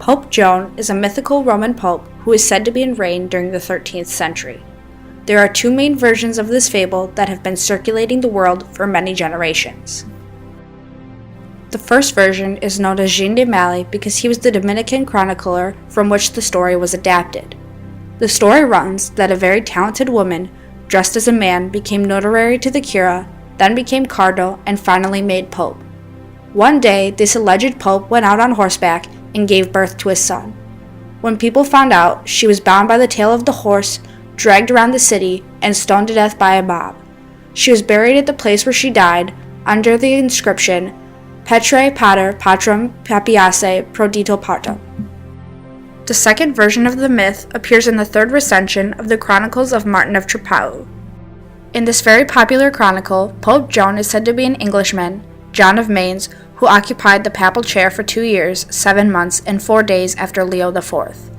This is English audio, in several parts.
Pope Joan is a mythical Roman pope who is said to be in reign during the 13th century. There are two main versions of this fable that have been circulating the world for many generations. The first version is known as Joan de Mali because he was the Dominican chronicler from which the story was adapted. The story runs that a very talented woman, dressed as a man, became notary to the cura, then became cardinal, and finally made pope. One day, this alleged pope went out on horseback and gave birth to a son. When people found out, she was bound by the tail of the horse, dragged around the city, and stoned to death by a mob. She was buried at the place where she died, under the inscription, Petrae Pater Patrum Papiace Prodito Partum. The second version of the myth appears in the third recension of the Chronicles of Martin of Trapau. In this very popular chronicle, Pope Joan is said to be an Englishman, John of Mainz, who occupied the papal chair for 2 years, 7 months, and 4 days after Leo IV.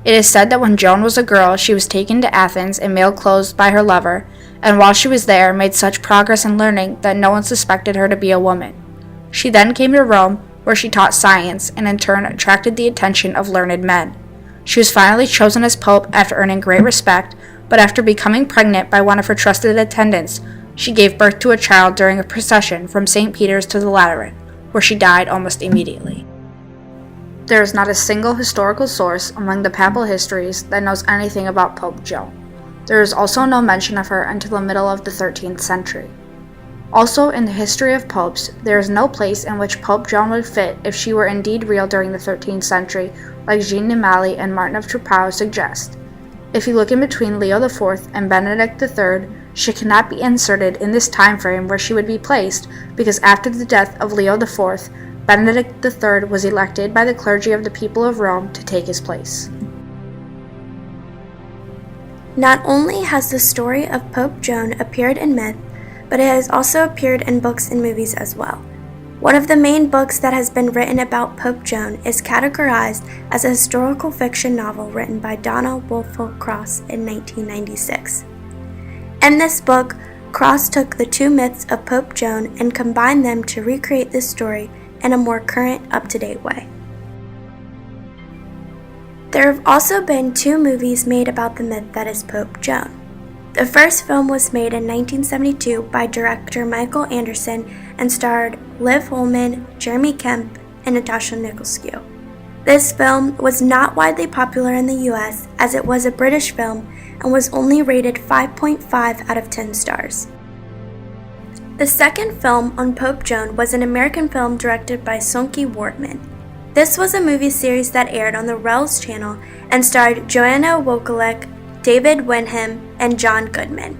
It is said that when Joan was a girl, she was taken to Athens in male clothes by her lover, and while she was there, made such progress in learning that no one suspected her to be a woman. She then came to Rome, where she taught science, and in turn attracted the attention of learned men. She was finally chosen as pope after earning great respect, but after becoming pregnant by one of her trusted attendants, she gave birth to a child during a procession from St. Peter's to the Lateran, where she died almost immediately. There is not a single historical source among the papal histories that knows anything about Pope Joan. There is also no mention of her until the middle of the 13th century. Also, in the history of popes, there is no place in which Pope Joan would fit if she were indeed real during the 13th century, like Joan de Mali and Martin of Trapau suggest. If you look in between Leo IV and Benedict III, she cannot be inserted in this time frame where she would be placed, because after the death of Leo IV, Benedict III was elected by the clergy of the people of Rome to take his place. Not only has the story of Pope Joan appeared in myth, but it has also appeared in books and movies as well. One of the main books that has been written about Pope Joan is categorized as a historical fiction novel written by Donna Woolfolk Cross in 1996. In this book, Cross took the two myths of Pope Joan and combined them to recreate this story in a more current, up-to-date way. There have also been 2 movies made about the myth that is Pope Joan. The first film was made in 1972 by director Michael Anderson and starred Liv Ullmann, Jeremy Kemp, and Natasha Nicholsky. This film was not widely popular in the US as it was a British film and was only rated 5.5 out of 10 stars. The second film on Pope Joan was an American film directed by Sonke Wortman. This was a movie series that aired on the Rells channel and starred Joanna Wokalek, David Wenham, and John Goodman.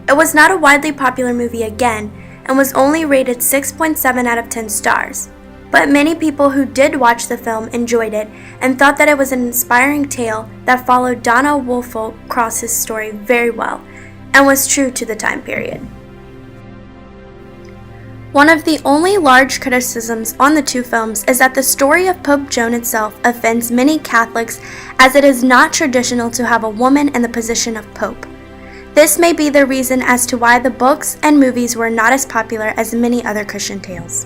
It was not a widely popular movie again and was only rated 6.7 out of 10 stars, but many people who did watch the film enjoyed it and thought that it was an inspiring tale that followed Donna Woolfolk Cross's story very well and was true to the time period. One of the only large criticisms on the 2 films is that the story of Pope Joan itself offends many Catholics as it is not traditional to have a woman in the position of pope. This may be the reason as to why the books and movies were not as popular as many other Christian tales.